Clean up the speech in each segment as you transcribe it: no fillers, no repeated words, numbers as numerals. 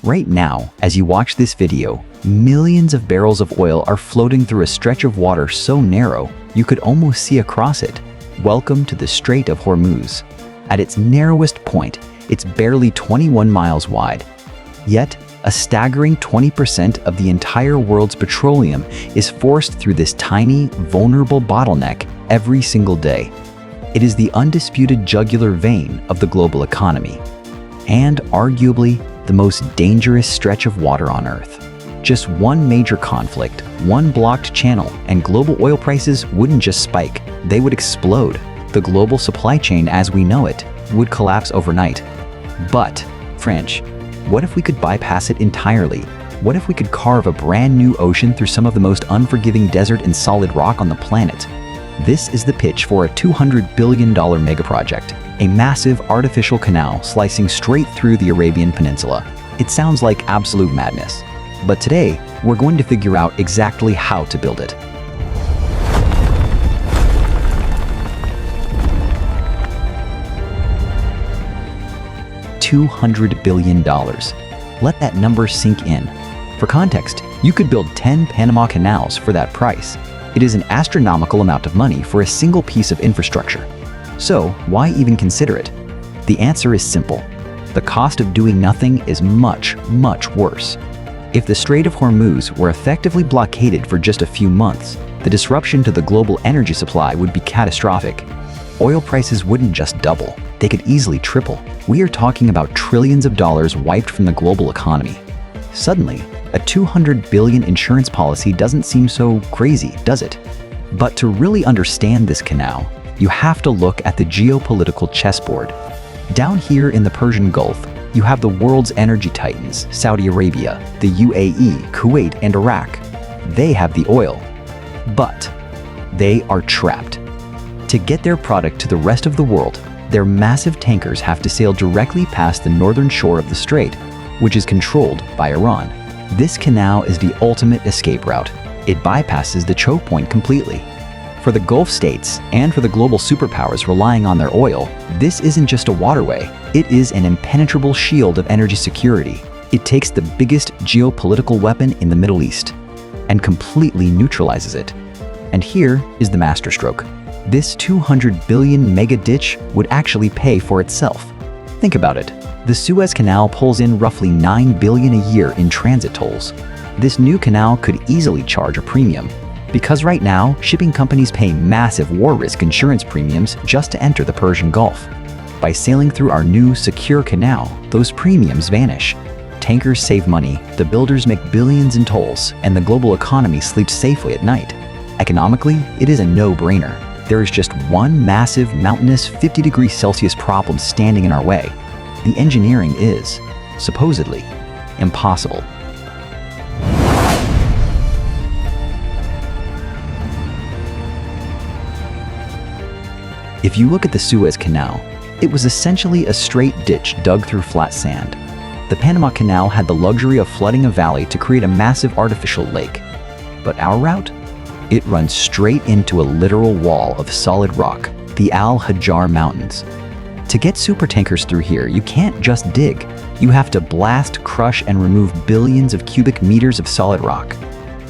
Right now, as you watch this video, millions of barrels of oil are floating through a stretch of water so narrow you could almost see across it. Welcome to the Strait of Hormuz. At its narrowest point, it's barely 21 miles wide. Yet, a staggering 20% of the entire world's petroleum is forced through this tiny, vulnerable bottleneck every single day. It is the undisputed jugular vein of the global economy, and arguably the most dangerous stretch of water on Earth. Just one major conflict, one blocked channel, and global oil prices wouldn't just spike, they would explode. The global supply chain as we know it would collapse overnight. But, French, what if we could bypass it entirely? What if we could carve a brand new ocean through some of the most unforgiving desert and solid rock on the planet? This is the pitch for a $200 billion megaproject, a massive artificial canal slicing straight through the Arabian Peninsula. It sounds like absolute madness. But today, we're going to figure out exactly how to build it. $200 billion. Let that number sink in. For context, you could build 10 Panama canals for that price. It is an astronomical amount of money for a single piece of infrastructure. So, why even consider it? The answer is simple. The cost of doing nothing is much, much worse. If the Strait of Hormuz were effectively blockaded for just a few months, the disruption to the global energy supply would be catastrophic. Oil prices wouldn't just double, they could easily triple. We are talking about trillions of dollars wiped from the global economy. Suddenly, a $200 billion insurance policy doesn't seem so crazy, does it? But to really understand this canal, you have to look at the geopolitical chessboard. Down here in the Persian Gulf, you have the world's energy titans, Saudi Arabia, the UAE, Kuwait, and Iraq. They have the oil, but they are trapped. To get their product to the rest of the world, their massive tankers have to sail directly past the northern shore of the strait, which is controlled by Iran. This canal is the ultimate escape route. It bypasses the choke point completely. For the Gulf states and for the global superpowers relying on their oil, this isn't just a waterway, it is an impenetrable shield of energy security. It takes the biggest geopolitical weapon in the Middle East and completely neutralizes it. And here is the masterstroke. This 200 billion mega ditch would actually pay for itself. Think about it. The Suez Canal pulls in roughly $9 billion a year in transit tolls. This new canal could easily charge a premium, because right now, shipping companies pay massive war risk insurance premiums just to enter the Persian Gulf. By sailing through our new, secure canal, those premiums vanish. Tankers save money, the builders make billions in tolls, and the global economy sleeps safely at night. Economically, it is a no-brainer. There is just one massive, mountainous 50-degree Celsius problem standing in our way. The engineering is, supposedly, impossible. If you look at the Suez Canal, it was essentially a straight ditch dug through flat sand. The Panama Canal had the luxury of flooding a valley to create a massive artificial lake. But our route? It runs straight into a literal wall of solid rock, the Al-Hajar Mountains. To get supertankers through here, you can't just dig. You have to blast, crush, and remove billions of cubic meters of solid rock.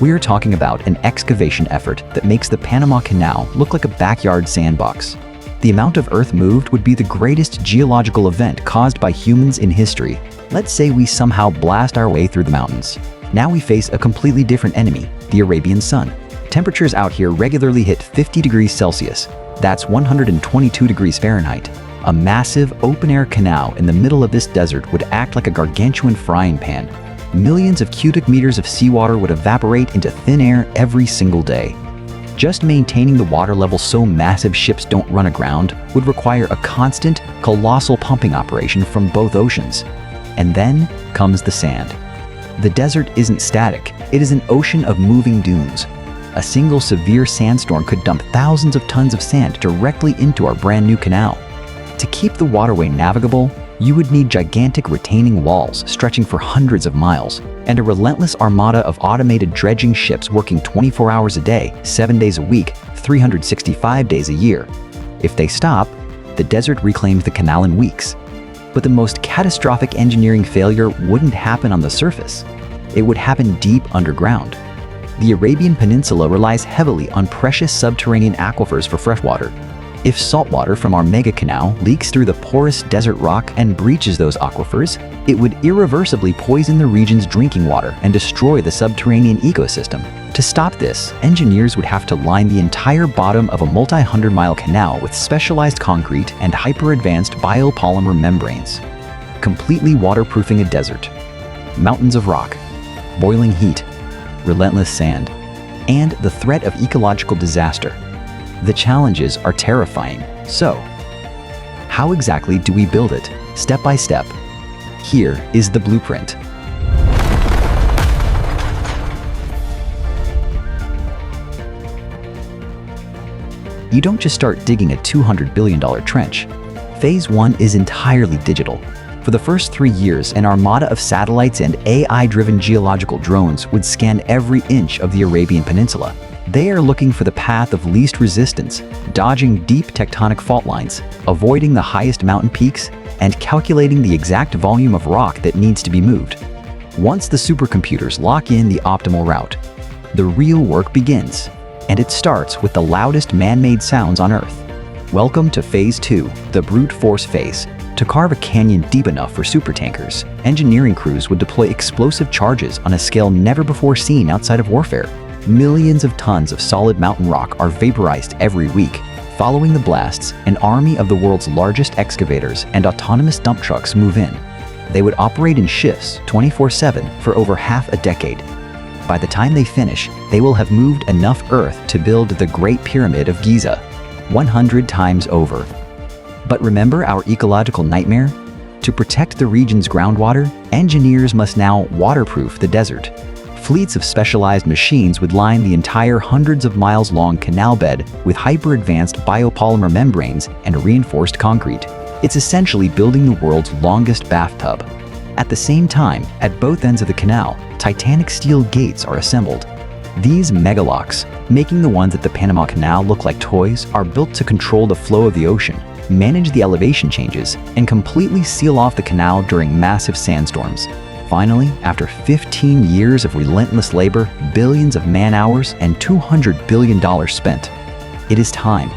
We are talking about an excavation effort that makes the Panama Canal look like a backyard sandbox. The amount of earth moved would be the greatest geological event caused by humans in history. Let's say we somehow blast our way through the mountains. Now we face a completely different enemy, the Arabian sun. Temperatures out here regularly hit 50 degrees Celsius. That's 122 degrees Fahrenheit. A massive open-air canal in the middle of this desert would act like a gargantuan frying pan. Millions of cubic meters of seawater would evaporate into thin air every single day. Just maintaining the water level so massive ships don't run aground would require a constant, colossal pumping operation from both oceans. And then comes the sand. The desert isn't static, it is an ocean of moving dunes. A single severe sandstorm could dump thousands of tons of sand directly into our brand new canal. To keep the waterway navigable, you would need gigantic retaining walls stretching for hundreds of miles, and a relentless armada of automated dredging ships working 24 hours a day, 7 days a week, 365 days a year. If they stop, the desert reclaims the canal in weeks. But the most catastrophic engineering failure wouldn't happen on the surface. It would happen deep underground. The Arabian Peninsula relies heavily on precious subterranean aquifers for freshwater. If saltwater from our mega canal leaks through the porous desert rock and breaches those aquifers, it would irreversibly poison the region's drinking water and destroy the subterranean ecosystem. To stop this, engineers would have to line the entire bottom of a multi-hundred-mile canal with specialized concrete and hyper-advanced biopolymer membranes, completely waterproofing a desert. Mountains of rock, boiling heat, relentless sand, and the threat of ecological disaster. The challenges are terrifying. So, how exactly do we build it, step by step? Here is the blueprint. You don't just start digging a $200 billion trench. Phase 1 is entirely digital. For the first 3 years, an armada of satellites and AI-driven geological drones would scan every inch of the Arabian Peninsula. They are looking for the path of least resistance, dodging deep tectonic fault lines, avoiding the highest mountain peaks, and calculating the exact volume of rock that needs to be moved. Once the supercomputers lock in the optimal route, the real work begins, and it starts with the loudest man-made sounds on Earth. Welcome to Phase 2, the brute force phase. To carve a canyon deep enough for supertankers, engineering crews would deploy explosive charges on a scale never before seen outside of warfare. Millions of tons of solid mountain rock are vaporized every week. Following the blasts, an army of the world's largest excavators and autonomous dump trucks move in. They would operate in shifts 24/7 for over half a decade. By the time they finish, they will have moved enough earth to build the Great Pyramid of Giza, 100 times over. But remember our ecological nightmare? To protect the region's groundwater, engineers must now waterproof the desert. Fleets of specialized machines would line the entire hundreds of miles long canal bed with hyper-advanced biopolymer membranes and reinforced concrete. It's essentially building the world's longest bathtub. At the same time, at both ends of the canal, titanic steel gates are assembled. These megalocks, making the ones at the Panama Canal look like toys, are built to control the flow of the ocean, manage the elevation changes, and completely seal off the canal during massive sandstorms. Finally, after 15 years of relentless labor, billions of man-hours, and $200 billion spent, it is time.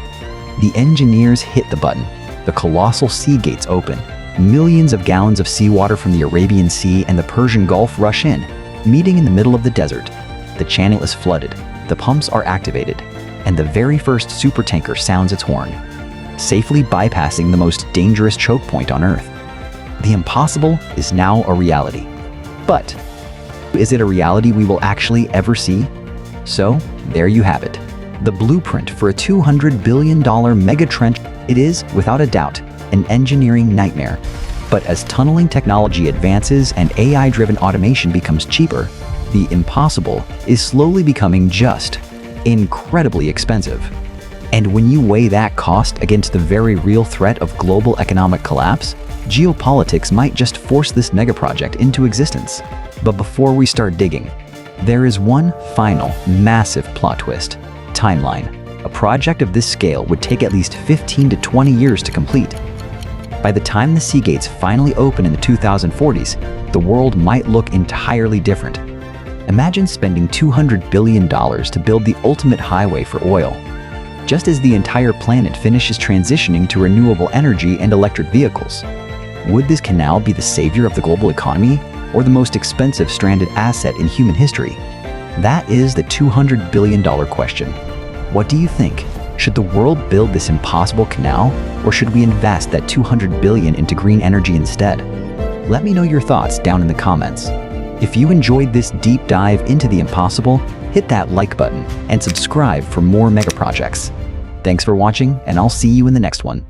The engineers hit the button. The colossal sea gates open. Millions of gallons of seawater from the Arabian Sea and the Persian Gulf rush in, meeting in the middle of the desert. The channel is flooded, the pumps are activated, and the very first supertanker sounds its horn, safely bypassing the most dangerous choke point on Earth. The impossible is now a reality. But is it a reality we will actually ever see? So, there you have it. The blueprint for a $200 billion mega trench. It is, without a doubt, an engineering nightmare. But as tunneling technology advances and AI-driven automation becomes cheaper, the impossible is slowly becoming just incredibly expensive. And when you weigh that cost against the very real threat of global economic collapse, geopolitics might just force this megaproject into existence. But before we start digging, there is one final, massive plot twist. Timeline. A project of this scale would take at least 15 to 20 years to complete. By the time the sea gates finally open in the 2040s, the world might look entirely different. Imagine spending $200 billion to build the ultimate highway for oil, just as the entire planet finishes transitioning to renewable energy and electric vehicles. Would this canal be the savior of the global economy, or the most expensive stranded asset in human history? That is the $200 billion question. What do you think? Should the world build this impossible canal, or should we invest that $200 billion into green energy instead? Let me know your thoughts down in the comments. If you enjoyed this deep dive into the impossible, hit that like button and subscribe for more mega projects. Thanks for watching, and I'll see you in the next one.